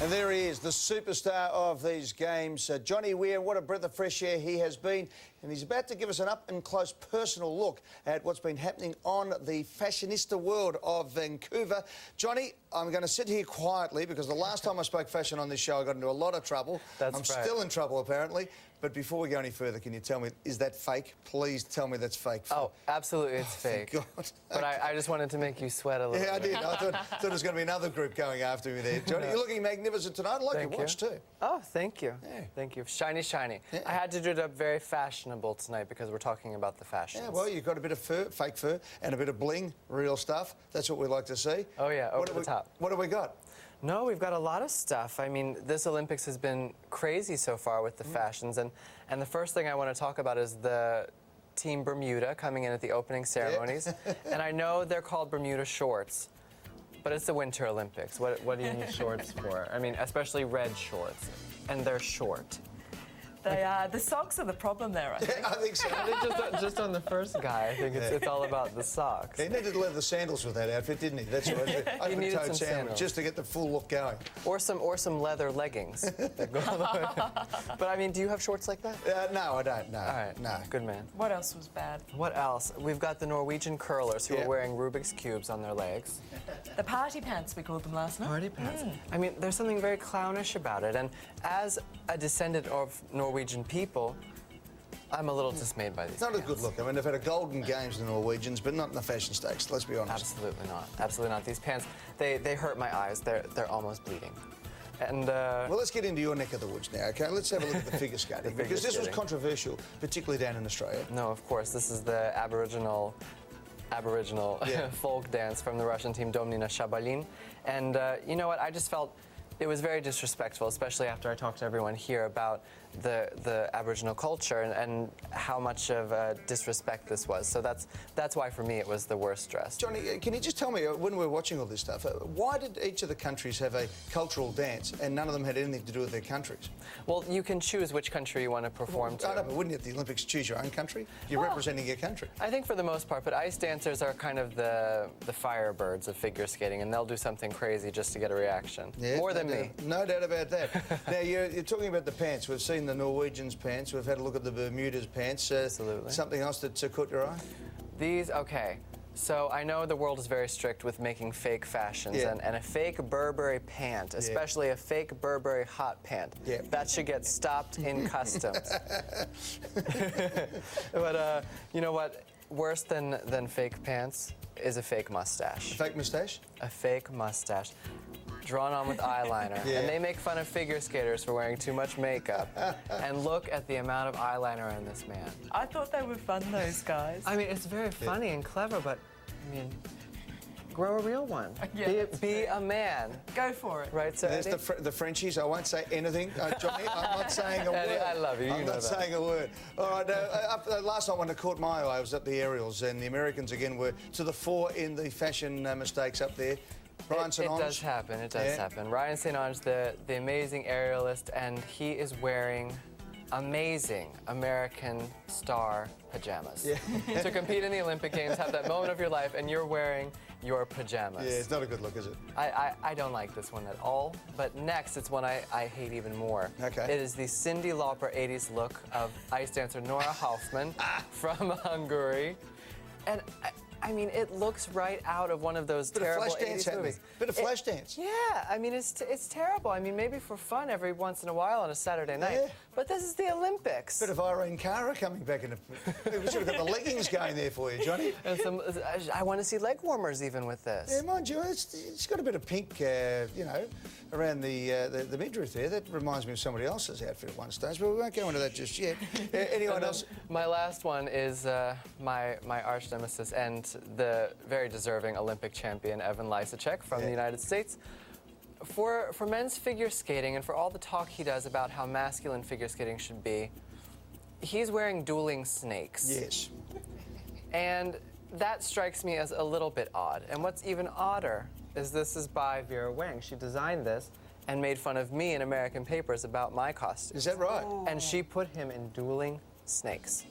And there he is, the superstar of these games, Johnny Weir. What a breath of fresh air he has been. And he's about to give us an up-and-close personal look at what's been happening on the fashionista world of Vancouver. Johnny, I'm going to sit here quietly because the last time I spoke fashion on this show, I got into a lot of trouble. I'm still in trouble, apparently. But before we go any further, can you tell me, is that fake? Please tell me that's fake. Oh, absolutely, it's fake. God. But I just wanted to make you sweat a little bit. Yeah, I did. I thought there was going to be another group going after me there. Johnny, you're looking magnificent tonight. I like your watch too. Oh, thank you. Yeah. Thank you. Shiny, shiny. Yeah. I had to do it up very fashionable tonight because we're talking about the fashions. Yeah, well, you've got a bit of fur, fake fur, and a bit of bling, real stuff. That's what we like to see. Oh, yeah, over the top. What have we got? No, we've got a lot of stuff. I mean, this Olympics has been crazy so far with the fashions, and the first thing I want to talk about is the Team Bermuda coming in at the opening ceremonies. Yeah. And I know they're called Bermuda shorts, but it's the Winter Olympics. What do you need shorts for? I mean, especially red shorts, and they're short. They are. The socks are the problem there, I think. Yeah, I think so. just on the first guy, I think it's all about the socks. He needed leather sandals with that outfit, didn't he? That's right. He needed some sandals just to get the full look going. Or some leather leggings. But I mean, do you have shorts like that? No, I don't. No. All right. No. Good man. What else was bad? What else? We've got the Norwegian curlers who are wearing Rubik's Cubes on their legs. The party pants, we called them last night. Party pants. I mean, there's something very clownish about it. And as a descendant of Norwegian people, I'm a little dismayed by these It's not pants. a good look. I mean, they've had a golden games, the Norwegians, but not in the fashion stakes, let's be honest. Absolutely not. Absolutely not. These pants, they hurt my eyes. They're almost bleeding. And well, let's get into your neck of the woods now, okay? Let's have a look at the figure skating, because this was controversial, particularly down in Australia. No, of course. This is the Aboriginal folk dance from the Russian team Domnina Shabalin. And you know what? I just felt it was very disrespectful, especially after I talked to everyone here about the Aboriginal culture and how much of a disrespect this was. So that's why for me it was the worst dress. Johnny, can you just tell me, when we're watching all this stuff, why did each of the countries have a cultural dance and none of them had anything to do with their countries? Well, you can choose which country you want to perform to. I know, but wouldn't you at the Olympics choose your own country? You're representing your country. I think for the most part, but ice dancers are kind of the firebirds of figure skating, and they'll do something crazy just to get a reaction. Yeah, more than me. No doubt about that. Now, you're talking about the pants. We've seen the Norwegians' pants. We've had a look at the Bermuda's pants. Absolutely. Something else that caught your eye? These, okay. So I know the world is very strict with making fake fashions, and a fake Burberry pant, especially a fake Burberry hot pant, that should get stopped in customs. But you know what? Worse than fake pants is a fake mustache. A fake mustache? A fake mustache. Drawn on with eyeliner. And they make fun of figure skaters for wearing too much makeup. And look at the amount of eyeliner in this man. I thought they were fun, those guys. I mean, it's very funny and clever, but, I mean, grow a real one. Be a man. Go for it. Right, so there's the Frenchies. I won't say anything, Johnny. I'm not saying a word. Eddie, I love you. I'm not saying a word. All right, last night when it caught my eye, I was at the aerials, and the Americans again were to the fore in the fashion mistakes up there. Ryan St. Onge. It does happen. It does happen. Ryan St. Onge, the amazing aerialist, and he is wearing amazing American star pajamas. To compete in the Olympic Games, have that moment of your life, and you're wearing your pajamas. Yeah, it's not a good look, is it? I don't like this one at all. But next, it's one I hate even more. Okay. It is the Cyndi Lauper 80s look of ice dancer Nora Hoffman from Hungary. And I mean, it looks right out of one of those terrible 80s movies. Bit of flash dance. Yeah, I mean, it's terrible. I mean, maybe for fun every once in a while on a Saturday night. Yeah. But this is the Olympics. Bit of Irene Cara coming back in. We should have got the leggings going there for you, Johnny. And I want to see leg warmers even with this. Yeah, mind you, it's got a bit of pink, you know, around the midriff there. That reminds me of somebody else's outfit at one stage, but we won't go into that just yet. Anyone else? My last one is my arch nemesis and the very deserving Olympic champion Evan Lysacek from the United States. For men's figure skating and for all the talk he does about how masculine figure skating should be, he's wearing dueling snakes. Yes. And that strikes me as a little bit odd. And what's even odder is this is by Vera Wang. She designed this and made fun of me in American papers about my costume. Is that right? And she put him in dueling snakes.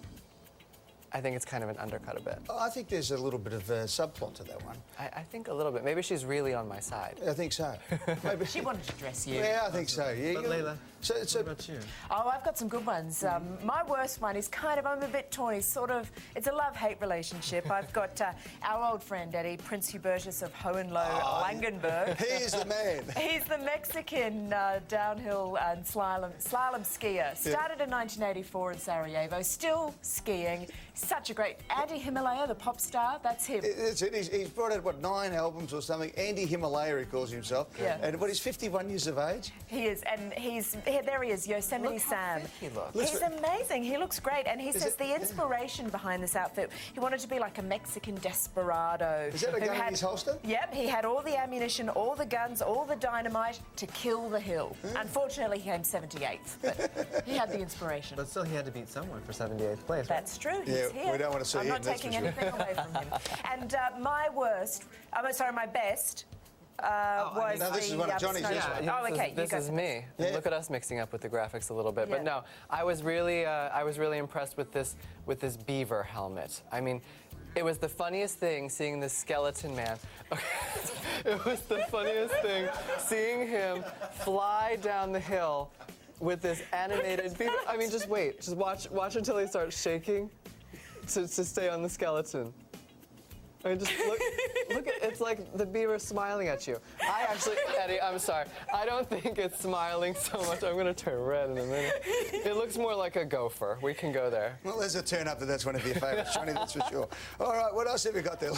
I think it's kind of an undercut a bit. I think there's a little bit of a subplot to that one. I think a little bit. Maybe she's really on my side. I think so. Maybe. She wanted to dress you. Yeah, I think so. Yeah, But Layla, so, what about you? Oh, I've got some good ones. My worst one is I'm a bit torn. It's a love-hate relationship. I've got our old friend Eddie, Prince Hubertus of Hohenlohe-Langenberg. he is the man. He's the Mexican downhill and slalom skier. Started in 1984 in Sarajevo, still skiing. Such a great... Andy Himalaya, the pop star, that's him. It's it. He's brought out, what, 9 albums or something. Andy Himalaya, he calls himself. Yeah. And he's 51 years of age. He is, and there he is, Yosemite Look how Sam. fit he looks. He's amazing. He looks great, and he says it- the inspiration behind this outfit. He wanted to be like a Mexican desperado. Is that a who gun in his holster? Yep, he had all the ammunition, all the guns, all the dynamite to kill the hill. Unfortunately, he came 78th, but he had the inspiration. But still, he had to beat someone for 78th place, right? That's true. He's Yeah, here. we don't want to see I'm him, not that's taking for sure. anything away from him. And my best was No, this is one of Johnny's, snow- this one. Oh, okay. you This go is first. me. Yeah. Look at us mixing up with the graphics a little bit. Yeah. But no, I was really impressed with this beaver helmet. I mean, it was the funniest thing seeing this skeleton man. It was the funniest thing seeing him fly down the hill with this animated beaver. I mean, just wait. Just watch until he starts shaking to stay on the skeleton. I mean, just look at, it's like the beaver smiling at you. I actually, Eddie, I'm sorry. I don't think it's smiling so much. I'm going to turn red in a minute. It looks more like a gopher. We can go there. Well, there's a turn up that's one of your favourites, Johnny, that's for sure. All right, what else have we got there?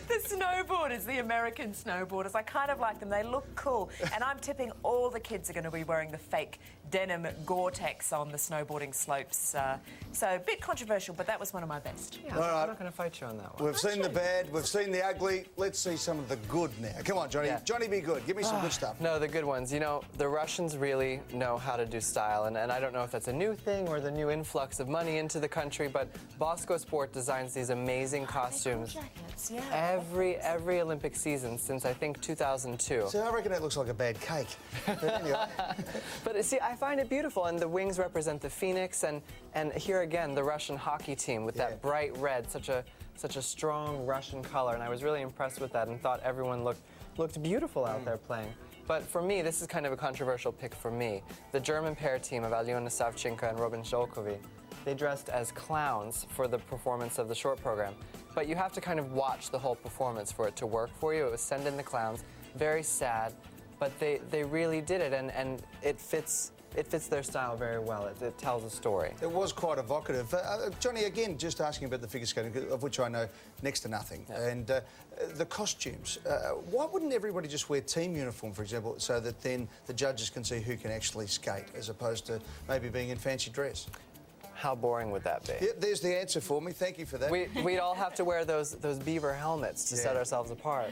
The snowboarders, the American snowboarders, I kind of like them. They look cool. And I'm tipping all the kids are going to be wearing the fake denim Gore-Tex on the snowboarding slopes. So a bit controversial, but that was one of my best. Yeah, All right. I'm not going to fight you on that one. We've seen the bad, we've seen the ugly. Let's see some of the good now. Come on, Johnny. Yeah. Johnny, be good. Give me some good stuff. No, the good ones. You know, the Russians really know how to do style, and I don't know if that's a new thing or the new influx of money into the country, but Bosco Sport designs these amazing costumes Jackets, yeah. every Olympic season since, I think, 2002. So I reckon that looks like a bad cake. But anyway. But see, I find it beautiful, and the wings represent the phoenix, and here again, the Russian hockey team with that bright red, such a strong Russian color, and I was really impressed with that and thought everyone looked beautiful out there playing. But for me, this is kind of a controversial pick for me. The German pair team of Alyona Savchenko and Robin Zsolkowy, they dressed as clowns for the performance of the short program. But you have to kind of watch the whole performance for it to work for you. It was Send in the Clowns, very sad, but they really did it, and it fits their style very well. It tells a story. It was quite evocative. Johnny, again, just asking about the figure skating, of which I know next to nothing. Yeah. And the costumes. Why wouldn't everybody just wear team uniform, for example, so that then the judges can see who can actually skate, as opposed to maybe being in fancy dress? How boring would that be? Yeah, there's the answer for me. Thank you for that. We'd all have to wear those beaver helmets to set ourselves apart.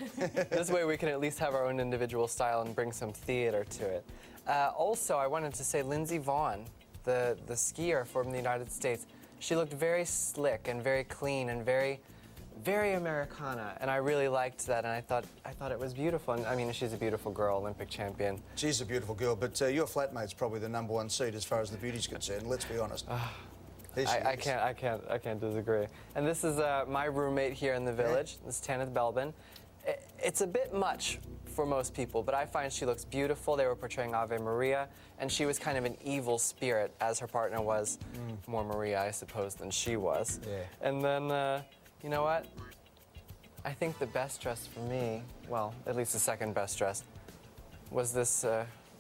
This way we can at least have our own individual style and bring some theater to it. Also, I wanted to say Lindsey Vonn, the skier from the United States, she looked very slick and very clean and very Americana, and I really liked that, and I thought it was beautiful. And I mean, she's a beautiful girl, Olympic champion. She's a beautiful girl, but your flatmate's probably the #1 seed as far as the beauty's concerned. Let's be honest. I can't disagree. And this is my roommate here in the village. This is Tanith Belbin. It's a bit much for most people, but I find she looks beautiful. They were portraying Ave Maria, and she was kind of an evil spirit, as her partner was more Maria, I suppose, than she was. Yeah. And then, you know what? I think the best dress for me, well, at least the second best dress, was this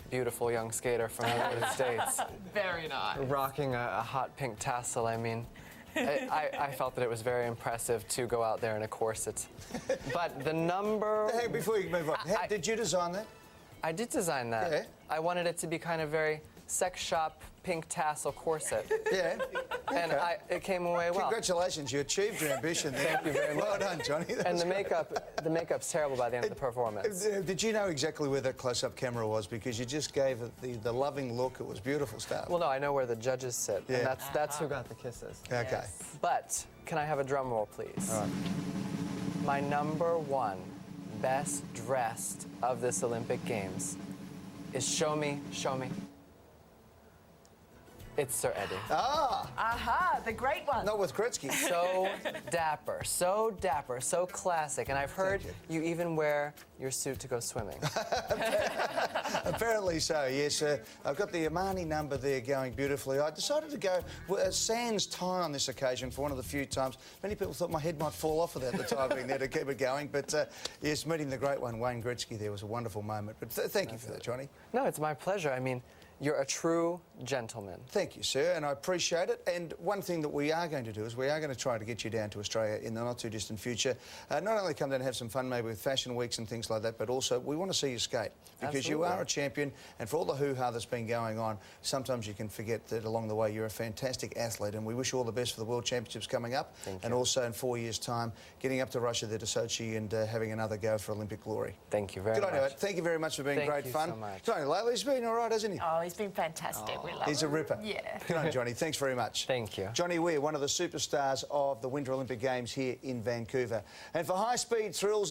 beautiful young skater from the United States. Very nice. Rocking a hot pink tassel. I mean, I felt that it was very impressive to go out there in a corset. But the number... Hey, before you move on, did you design that? I did design that. Yeah. I wanted it to be kind of very sex shop, pink tassel corset. Yeah. And it came away well. Congratulations, you achieved your ambition there. Thank you very much. Well done, Johnny. That And was the makeup's terrible by the end of the performance. Did you know exactly where that close-up camera was? Because you just gave it the loving look. It was beautiful stuff. Well, no, I know where the judges sit, Yeah. and that's who got the kisses. Okay. But can I have a drum roll, please? All right. My #1 best dressed of this Olympic Games is Show Me. It's Sir Eddie. Ah, Aha, the great one. not with Gretzky. So dapper, so classic. And I've heard you even wear your suit to go swimming. Apparently so, yes. I've got the Armani number there going beautifully. I decided to go with a sans tie on this occasion for one of the few times. Many people thought my head might fall off without the tie being there to keep it going. But yes, meeting the great one, Wayne Gretzky, there was a wonderful moment. But thank you for that, Johnny. No, it's my pleasure. I mean, you're a true gentleman. Thank you, sir, and I appreciate it. And one thing that we are going to do is we are going to try to get you down to Australia in the not-too-distant future. Not only come down and have some fun maybe with fashion weeks and things like that, but also we want to see you skate. Because you are a champion, and for all the hoo-ha that's been going on, sometimes you can forget that along the way you're a fantastic athlete, and we wish you all the best for the World Championships coming up. And also in 4 years' time, getting up to Russia there to Sochi and having another go for Olympic glory. Thank you very Good much. on you, mate. Thank you very much for being great fun. Thank you so much. Johnny, lately he's been all right, hasn't he? Oh, he's been fantastic. We love He's him. a ripper. Yeah. Good on you, Johnny. Thanks very much. Thank you. Johnny Weir, one of the superstars of the Winter Olympic Games here in Vancouver. And for high-speed thrills